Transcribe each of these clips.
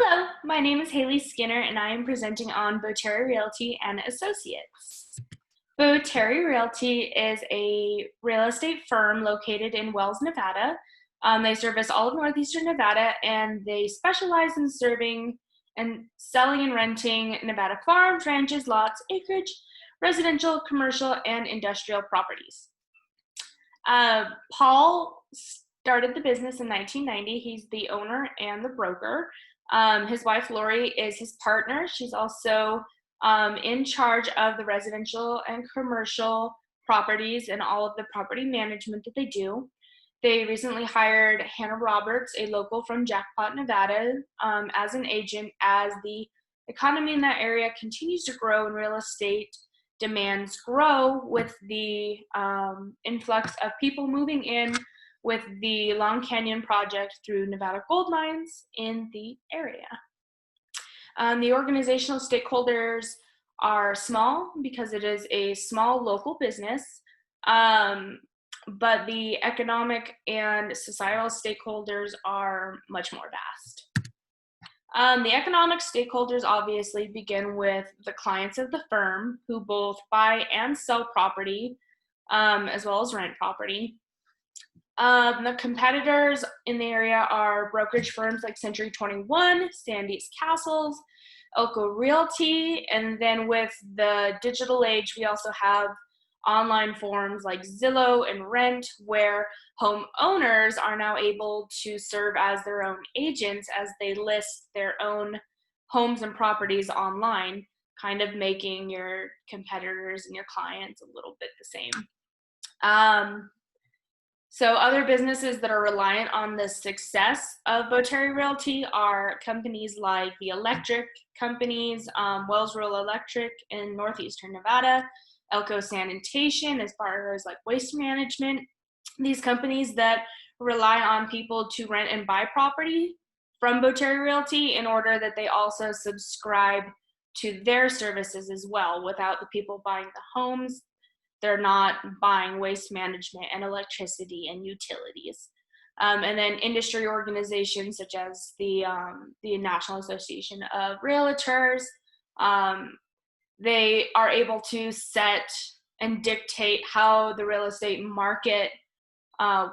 Hello, my name is Haley Skinner and I am presenting on Bottari Realty and Associates. Bottari Realty is a real estate firm located in Wells, Nevada. They service all of northeastern Nevada and they specialize in serving and selling and renting Nevada farms, ranches, lots, acreage, residential, commercial, and industrial properties. Paul started the business in 1990. He's the owner and the broker. His wife, Lori, is his partner. She's also in charge of the residential and commercial properties and all of the property management that they do. They recently hired Hannah Roberts, a local from Jackpot, Nevada, as an agent as the economy in that area continues to grow and real estate demands grow with the influx of people moving in with the Long Canyon project through Nevada gold mines in the area. The organizational stakeholders are small because it is a small local business, but the economic and societal stakeholders are much more vast. The economic stakeholders obviously begin with the clients of the firm who both buy and sell property, as well as rent property. The competitors in the area are brokerage firms like Century 21, Sandy's Castles, Elko Realty, and then with the digital age, we also have online forums like Zillow and Rent, where homeowners are now able to serve as their own agents as they list their own homes and properties online, kind of making your competitors and your clients a little bit the same. So other businesses that are reliant on the success of Bottari Realty are companies like the electric companies, Wells Rural Electric in northeastern Nevada, Elko Sanitation as far as like waste management. These companies that rely on people to rent and buy property from Bottari Realty in order that they also subscribe to their services as well. Without the people buying the homes, they're not buying waste management and electricity and utilities. And then industry organizations such as the National Association of Realtors, they are able to set and dictate how the real estate market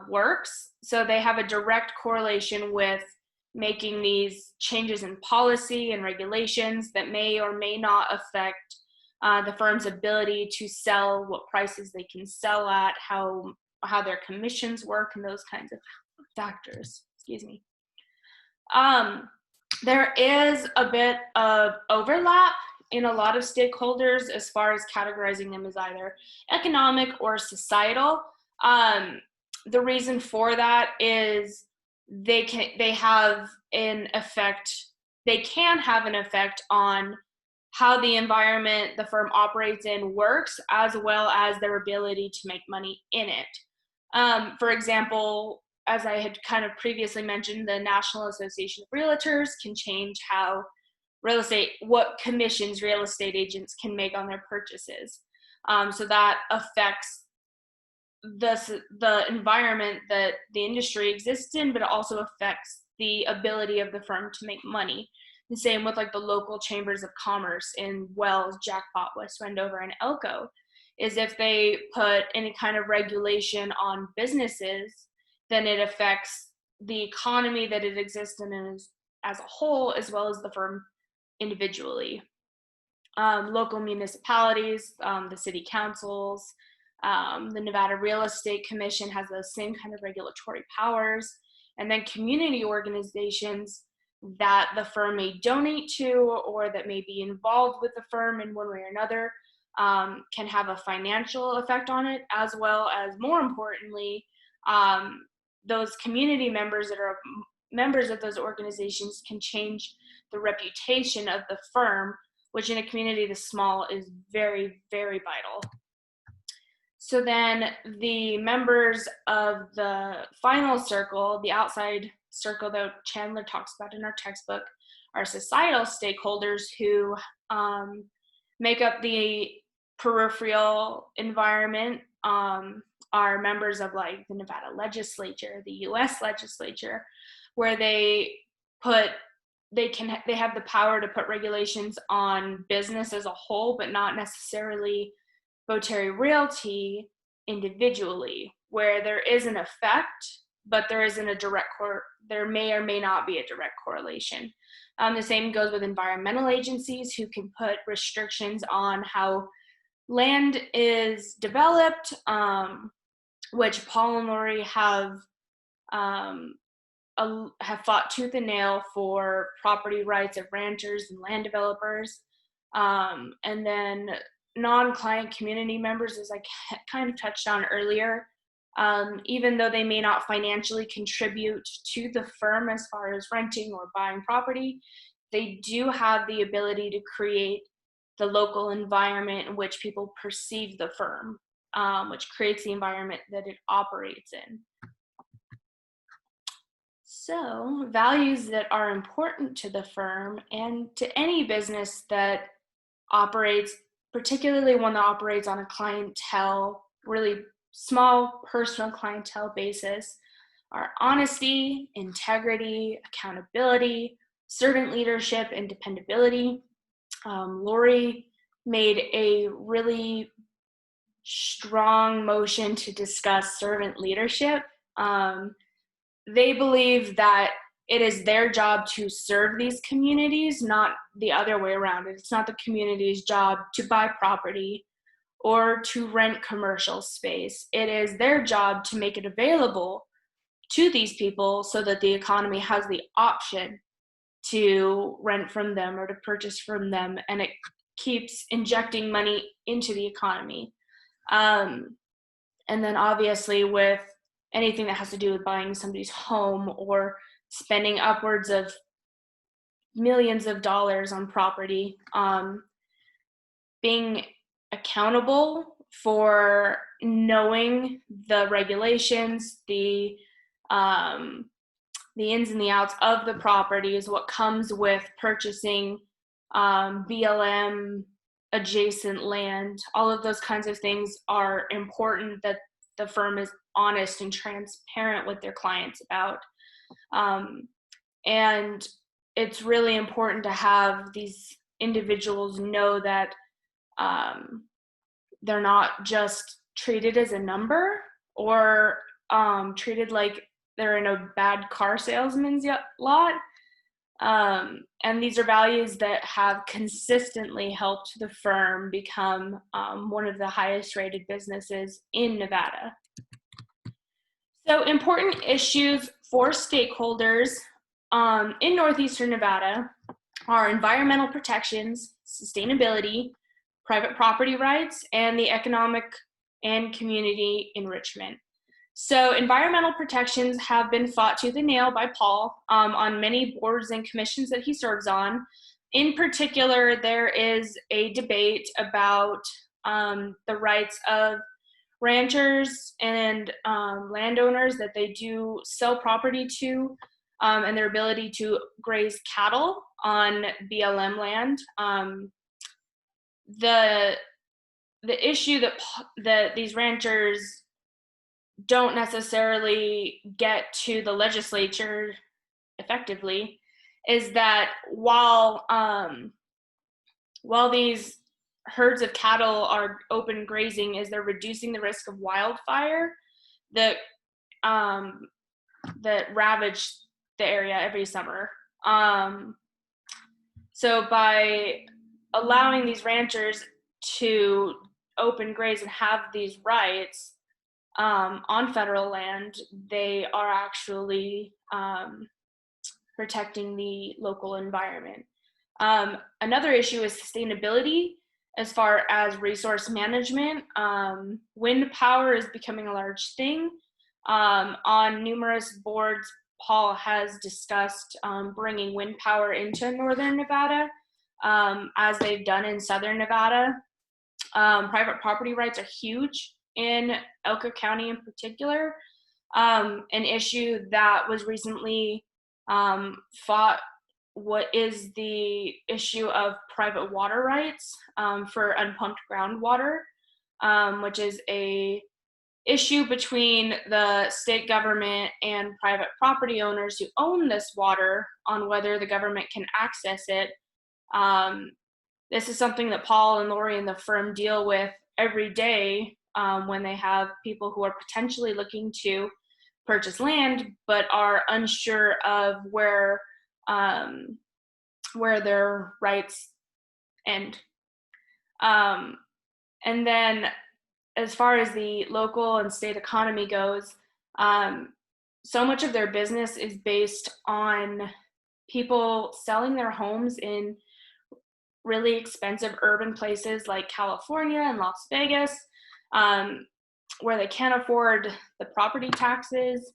works. So they have a direct correlation with making these changes in policy and regulations that may or may not affect the firm's ability to sell, what prices they can sell at, how their commissions work, and those kinds of factors. Excuse me. There is a bit of overlap in a lot of stakeholders as far as categorizing them as either economic or societal. The reason for that is they can have an effect on how the environment the firm operates in works, as well as their ability to make money in it. For example, as I had kind of previously mentioned, the National Association of Realtors can change how what commissions real estate agents can make on their purchases. So that affects the environment that the industry exists in, but it also affects the ability of the firm to make money. The same with like the local chambers of commerce in Wells, Jackpot, West Wendover, and Elko, is if they put any kind of regulation on businesses, then it affects the economy that it exists in as a whole, as well as the firm individually. Local municipalities, the city councils, the Nevada Real Estate Commission has those same kind of regulatory powers. And then community organizations that the firm may donate to or that may be involved with the firm in one way or another can have a financial effect on it, as well as, more importantly, those community members that are members of those organizations can change the reputation of the firm, which in a community this small is very, very vital. So then the members of the final circle, the outside circle that Chandler talks about in our textbook, are societal stakeholders who make up the peripheral environment, are members of like the Nevada legislature, the US legislature, where they put they have the power to put regulations on business as a whole, but not necessarily Bottari Realty individually, where there is an effect, but there isn't a there may or may not be a direct correlation. The same goes with environmental agencies, who can put restrictions on how land is developed, which Paul and Lori um, have fought tooth and nail for property rights of ranchers and land developers. And then non-client community members, as I kind of touched on earlier, even though they may not financially contribute to the firm as far as renting or buying property, they do have the ability to create the local environment in which people perceive the firm, which creates the environment that it operates in. So, values that are important to the firm and to any business that operates, particularly one that operates on a clientele, really small personal clientele basis, are honesty, integrity, accountability, servant leadership, and dependability. Lori made a really strong motion to discuss servant leadership. They believe that it is their job to serve these communities, not the other way around. It's not the community's job to buy property or to rent commercial space. It is their job to make it available to these people so that the economy has the option to rent from them or to purchase from them, and it keeps injecting money into the economy. And then obviously with anything that has to do with buying somebody's home or spending upwards of millions of dollars on property, being accountable for knowing the regulations, the ins and the outs of the property is what comes with purchasing BLM adjacent land. All of those kinds of things are important that the firm is honest and transparent with their clients about. And it's really important to have these individuals know that they're not just treated as a number or treated like they're in a bad car salesman's lot. And these are values that have consistently helped the firm become one of the highest rated businesses in Nevada. So important issues for stakeholders in Northeastern Nevada are environmental protections, sustainability, private property rights, and the economic and community enrichment. So environmental protections have been fought tooth and nail by Paul on many boards and commissions that he serves on. In particular, there is a debate about the rights of ranchers and landowners that they do sell property to, and their ability to graze cattle on BLM land. The issue that these ranchers don't necessarily get to the legislature effectively is that while these herds of cattle are open grazing, is they're reducing the risk of wildfire that ravage the area every summer. So by allowing these ranchers to open graze and have these rights on federal land, they are actually protecting the local environment. Another issue is sustainability as far as resource management. Wind power is becoming a large thing. On numerous boards, Paul has discussed bringing wind power into Northern Nevada, as they've done in Southern Nevada. Private property rights are huge in Elko County in particular. An issue that was recently fought, what is the issue of private water rights for unpumped groundwater, which is a issue between the state government and private property owners who own this water on whether the government can access it. This is something that Paul and Lori and the firm deal with every day when they have people who are potentially looking to purchase land but are unsure of where their rights end. And then as far as the local and state economy goes, so much of their business is based on people selling their homes in really expensive urban places like California and Las Vegas, where they can't afford the property taxes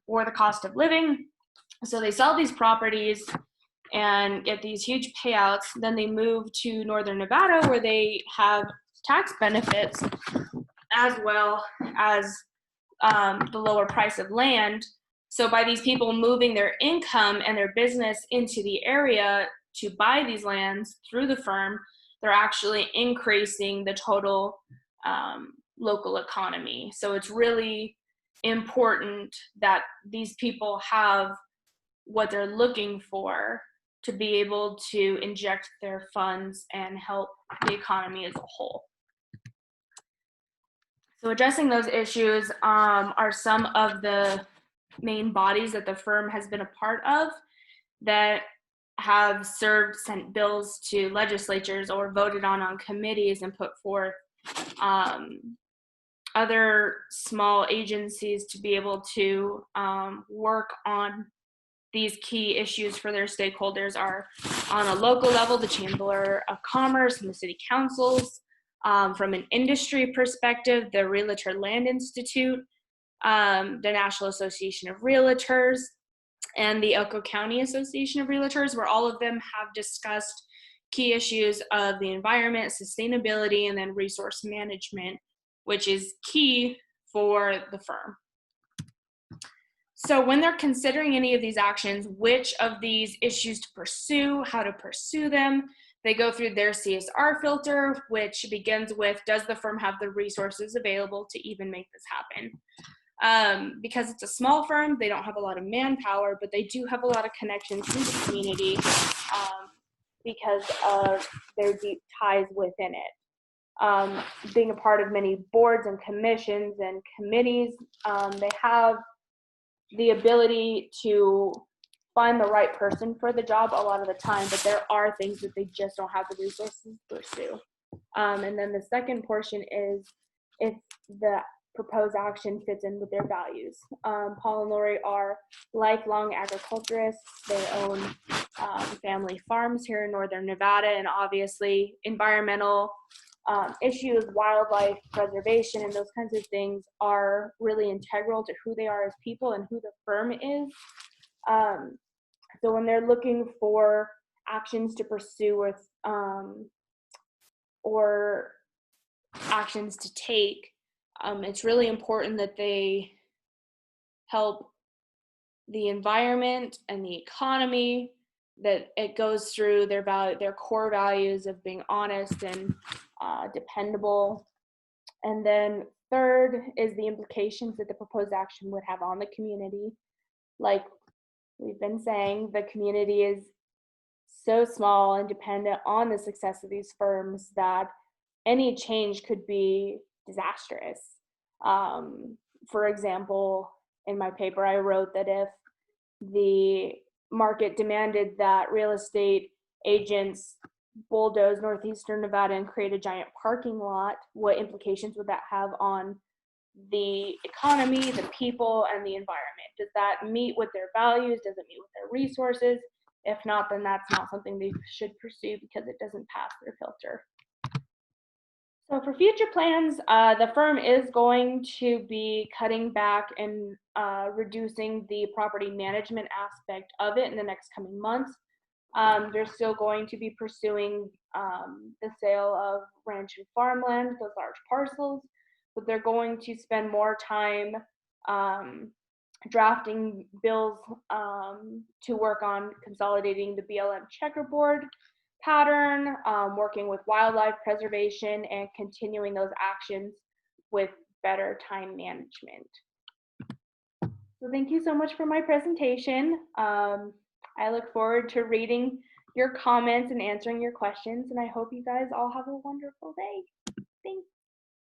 or the cost of living. So they sell these properties and get these huge payouts. Then they move to Northern Nevada where they have tax benefits as well as the lower price of land. So by these people moving their income and their business into the area to buy these lands through the firm, they're actually increasing the total local economy. So it's really important that these people have what they're looking for to be able to inject their funds and help the economy as a whole. So addressing those issues are some of the main bodies that the firm has been a part of that have sent bills to legislatures or voted on committees and put forth other small agencies to be able to work on these key issues for their stakeholders are on a local level, the Chamber of Commerce and the city councils. From an industry perspective, the Realtor Land Institute, the National Association of Realtors, and the Elko County Association of Realtors, where all of them have discussed key issues of the environment, sustainability, and then resource management, which is key for the firm. So when they're considering any of these actions, which of these issues to pursue, how to pursue them, they go through their CSR filter, which begins with, does the firm have the resources available to even make this happen? Because it's a small firm, they don't have a lot of manpower, but they do have a lot of connections to the community because of their deep ties within it. Being a part of many boards and commissions and committees, they have the ability to find the right person for the job a lot of the time, but there are things that they just don't have the resources to pursue. And then the second portion is if the proposed action fits in with their values. Paul and Lori are lifelong agriculturists. They own family farms here in Northern Nevada, and obviously environmental issues, wildlife preservation, and those kinds of things are really integral to who they are as people and who the firm is. So when they're looking for actions to pursue with or actions to take, it's really important that they help the environment and the economy, that it goes through their core values of being honest and dependable. And then third is the implications that the proposed action would have on the community. Like we've been saying, the community is so small and dependent on the success of these firms that any change could be disastrous. For example, in my paper, I wrote that if the market demanded that real estate agents bulldoze northeastern Nevada and create a giant parking lot, what implications would that have on the economy, the people, and the environment? Does that meet with their values? Does it meet with their resources? If not, then that's not something they should pursue because it doesn't pass their filter. So for future plans, the firm is going to be cutting back and reducing the property management aspect of it in the next coming months. They're still going to be pursuing the sale of ranch and farmland, those large parcels, but they're going to spend more time drafting bills to work on consolidating the BLM checkerboard pattern, working with wildlife preservation, and continuing those actions with better time management. So thank you so much for my presentation. I look forward to reading your comments and answering your questions, and I hope you guys all have a wonderful day. Thanks.